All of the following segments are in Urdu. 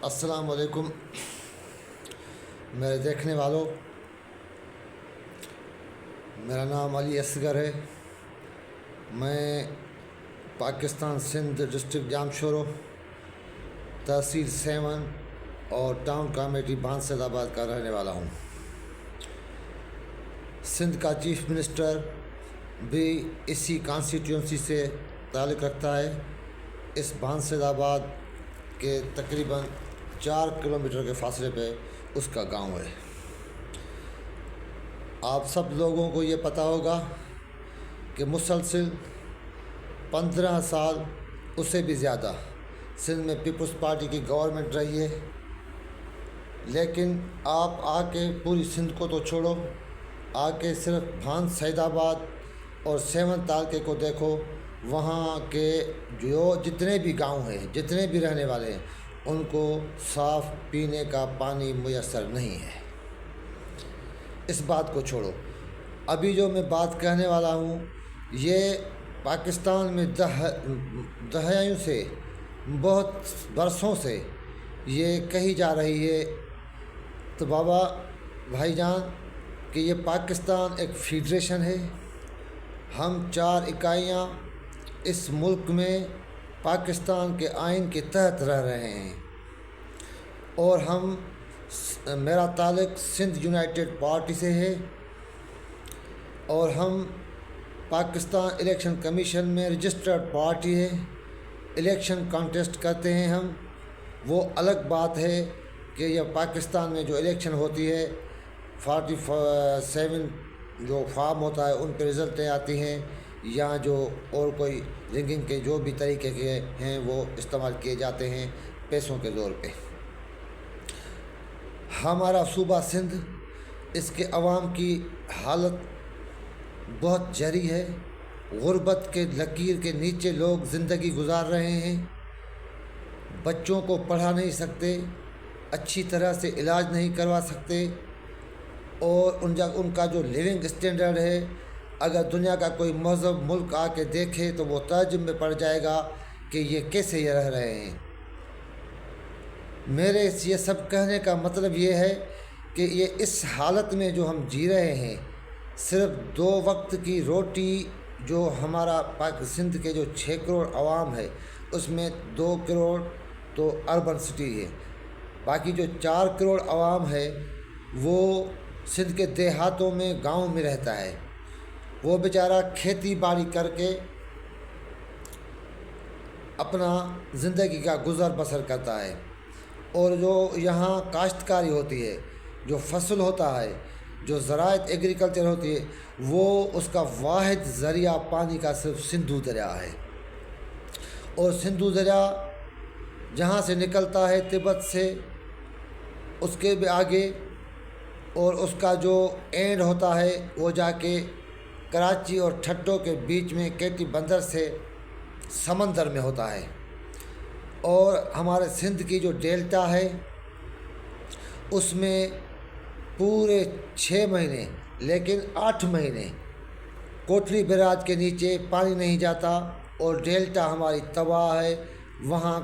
السلام علیکم میرے دیکھنے والوں، میرا نام علی اصغر ہے۔ میں پاکستان سندھ ڈسٹرکٹ جامشورو، تحصیل 7 اور ٹاؤن کمیٹی بانسد آباد کا رہنے والا ہوں۔ سندھ کا چیف منسٹر بھی اسی کانسٹیٹیوئنسی سے تعلق رکھتا ہے۔ اس بانسد آباد کے تقریباً 4 کلومیٹر کے فاصلے پہ اس کا گاؤں ہے۔ آپ سب لوگوں کو یہ پتہ ہوگا کہ مسلسل 15 سال اس سے بھی زیادہ سندھ میں پیپلز پارٹی کی گورنمنٹ رہی ہے، لیکن آپ آ کے پوری سندھ کو تو چھوڑو، آ کے صرف بھان سعید آباد اور 7 تعلقے کو دیکھو۔ وہاں کے جتنے بھی گاؤں ہیں، جتنے بھی رہنے والے ہیں، ان کو صاف پینے کا پانی میسر نہیں ہے۔ اس بات کو چھوڑو، ابھی جو میں بات کہنے والا ہوں یہ پاکستان میں دہائیوں سے، بہت برسوں سے یہ کہی جا رہی ہے۔ تو بابا بھائی جان کہ یہ پاکستان ایک فیڈریشن ہے، ہم 4 اکائیاں اس ملک میں پاکستان کے آئین کے تحت رہ رہے ہیں، اور میرا تعلق سندھ یونائٹڈ پارٹی سے ہے، اور ہم پاکستان الیکشن کمیشن میں رجسٹرڈ پارٹی ہے۔ الیکشن کانٹیسٹ کرتے ہیں ہم، وہ الگ بات ہے کہ یہ پاکستان میں جو الیکشن ہوتی ہے 47 جو فارم ہوتا ہے ان پہ رزلٹیں آتی ہیں، یا جو اور کوئی رنگنگ کے جو بھی طریقے کے ہیں وہ استعمال کیے جاتے ہیں پیسوں کے زور پہ۔ ہمارا صوبہ سندھ، اس کے عوام کی حالت بہت جری ہے۔ غربت کے لکیر کے نیچے لوگ زندگی گزار رہے ہیں، بچوں کو پڑھا نہیں سکتے، اچھی طرح سے علاج نہیں کروا سکتے، اور ان کا جو لیونگ اسٹینڈرڈ ہے، اگر دنیا کا کوئی مہذب ملک آ کے دیکھے تو وہ تعجب میں پڑ جائے گا کہ یہ کیسے یہ رہ رہے ہیں۔ میرے یہ سب کہنے کا مطلب یہ ہے کہ یہ اس حالت میں جو ہم جی رہے ہیں، صرف 2 وقت کی روٹی جو ہمارا سندھ کے جو 6 کروڑ عوام ہے، اس میں 2 کروڑ تو اربن سٹی ہے، باقی جو 4 کروڑ عوام ہے وہ سندھ کے دیہاتوں میں، گاؤں میں رہتا ہے۔ وہ بیچارہ کھیتی باڑی کر کے اپنا زندگی کا گزر بسر کرتا ہے، اور جو یہاں کاشتکاری ہوتی ہے، جو فصل ہوتا ہے، جو زراعت ایگریکلچر ہوتی ہے، وہ اس کا واحد ذریعہ پانی کا صرف سندھو دریا ہے۔ اور سندھو دریا جہاں سے نکلتا ہے تبت سے، اس کے بھی آگے، اور اس کا جو اینڈ ہوتا ہے وہ جا کے کراچی اور ٹھٹو کے بیچ میں کیٹی بندر سے سمندر میں ہوتا ہے۔ اور ہمارے سندھ کی جو ڈیلٹا ہے اس میں پورے 6 مہینے، لیکن 8 مہینے کوٹلی براج کے نیچے پانی نہیں جاتا، اور ڈیلٹا ہماری تباہ ہے۔ وہاں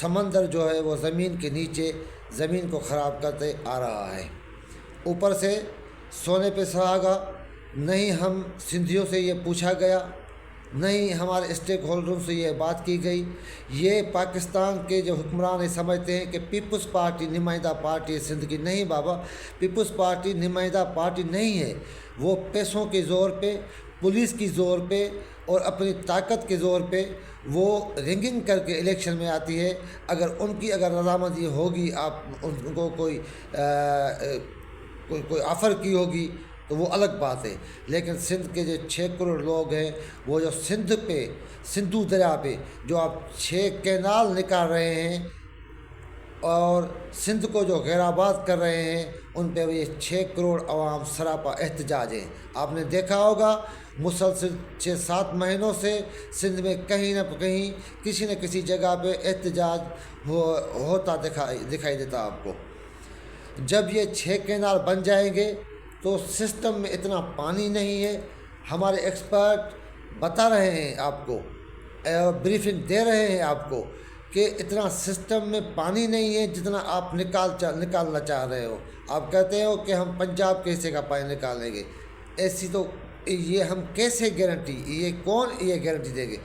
سمندر جو ہے وہ زمین کے نیچے زمین کو خراب کرتے آ رہا ہے۔ اوپر سے سونے پہ سہاگا، نہیں ہم سندھیوں سے یہ پوچھا گیا، نہیں ہمارے اسٹیک ہولڈروں سے یہ بات کی گئی۔ یہ پاکستان کے جو حکمران سمجھتے ہیں کہ پیپلز پارٹی نمائندہ پارٹی ہے سندھ کی۔ نہیں بابا، پیپلز پارٹی نمائندہ پارٹی نہیں ہے، وہ پیسوں کے زور پہ، پولیس کی زور پہ اور اپنی طاقت کے زور پہ وہ رنگنگ کر کے الیکشن میں آتی ہے۔ اگر رضامندی ہوگی، آپ ان کو کوئی آفر کی ہوگی تو وہ الگ بات ہے، لیکن سندھ کے جو 6 کروڑ لوگ ہیں، وہ جو سندھو دریا پہ جو آپ 6 کینال نکال رہے ہیں اور سندھ کو جو غیر آباد کر رہے ہیں، ان پہ یہ 6 کروڑ عوام سراپا احتجاج ہے۔ آپ نے دیکھا ہوگا مسلسل 6-7 مہینوں سے سندھ میں کہیں نہ کہیں کسی نہ کسی جگہ پہ احتجاج ہوتا دکھائی دیتا آپ کو۔ جب یہ 6 کینال بن جائیں گے تو سسٹم میں اتنا پانی نہیں ہے۔ ہمارے ایکسپرٹ بتا رہے ہیں آپ کو، بریفنگ دے رہے ہیں آپ کو کہ اتنا سسٹم میں پانی نہیں ہے جتنا آپ نکالنا چاہ رہے ہو. آپ کہتے ہو کہ ہم پنجاب کے حصے کا پانی نکالیں گے. ایسی تو یہ ہم کیسے گارنٹی، یہ کون یہ گارنٹی دے گے؟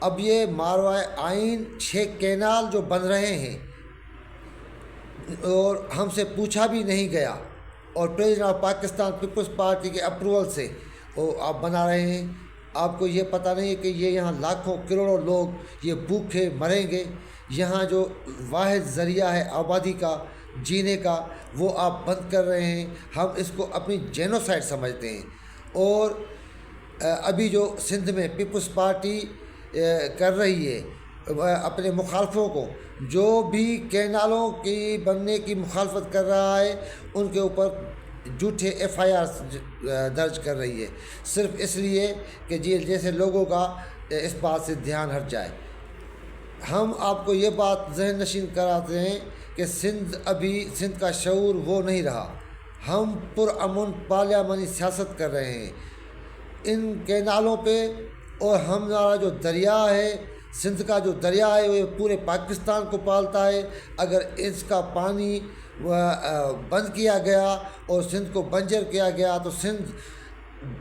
اب یہ ماروائے آئین 6 کینال جو بن رہے ہیں اور ہم سے پوچھا بھی نہیں گیا، اور پریزیڈنٹ آف پاکستان پیپلز پارٹی کے اپروول سے وہ آپ بنا رہے ہیں. آپ کو یہ پتہ نہیں ہے کہ یہ یہاں لاکھوں کروڑوں لوگ یہ بھوکے مریں گے. یہاں جو واحد ذریعہ ہے آبادی کا، جینے کا، وہ آپ بند کر رہے ہیں. ہم اس کو اپنی جینوسائڈ سمجھتے ہیں. اور ابھی جو سندھ میں پیپلز پارٹی کر رہی ہے اپنے مخالفوں کو، جو بھی کینالوں کی بننے کی مخالفت کر رہا ہے ان کے اوپر جھوٹے FIR درج کر رہی ہے، صرف اس لیے کہ جیسے لوگوں کا اس بات سے دھیان ہٹ جائے. ہم آپ کو یہ بات ذہن نشین کراتے ہیں کہ سندھ کا شعور وہ نہیں رہا. ہم پرامن پارلیمانی سیاست کر رہے ہیں ان کینالوں پہ. اور ہمارا جو دریا ہے، سندھ کا جو دریا ہے، وہ پورے پاکستان کو پالتا ہے. اگر اس کا پانی بند کیا گیا اور سندھ کو بنجر کیا گیا تو سندھ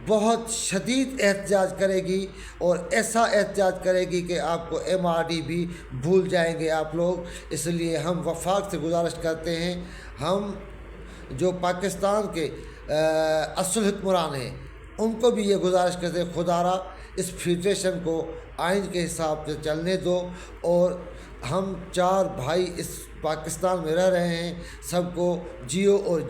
بہت شدید احتجاج کرے گی، اور ایسا احتجاج کرے گی کہ آپ کو MRD بھی بھول جائیں گے آپ لوگ. اس لیے ہم وفاق سے گزارش کرتے ہیں، ہم جو پاکستان کے اصل حکمران ہیں ان کو بھی یہ گزارش کرتے ہیں، خدا را اس فیڈریشن کو آئین کے حساب سے چلنے دو. اور ہم 4 بھائی اس پاکستان میں رہ رہے ہیں، سب کو جیو اور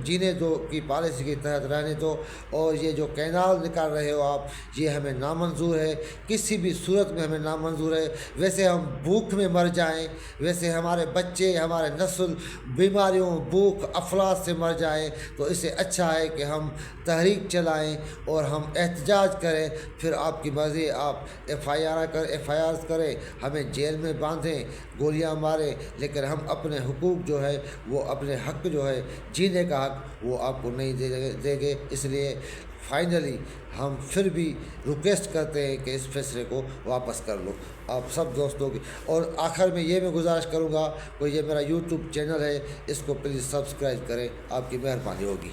جینے دو کی پالیسی کے تحت رہنے دو. اور یہ جو کینال نکال رہے ہو آپ، یہ ہمیں نامنظور ہے، کسی بھی صورت میں ہمیں نامنظور ہے. ویسے ہم بھوک میں مر جائیں، ویسے ہمارے بچے، ہمارے نسل بیماریوں، بھوک، افلاس سے مر جائیں، تو اس سے اچھا ہے کہ ہم تحریک چلائیں اور ہم احتجاج کریں. پھر آپ کی مرضی، آپ FIR کریں، ہمیں جیل میں باندھیں، گولیاں ماریں، لیکن ہم اپنے حقوق جو ہے، وہ اپنے حق جو ہے، جینے کا حق، وہ آپ کو نہیں دیں گے. اس لیے فائنلی ہم پھر بھی ریکویسٹ کرتے ہیں کہ اس فیصلے کو واپس کر لو آپ سب دوستوں کی. اور آخر میں یہ میں گزارش کروں گا کہ یہ میرا YouTube چینل ہے، اس کو پلیز سبسکرائب کریں، آپ کی مہربانی ہوگی.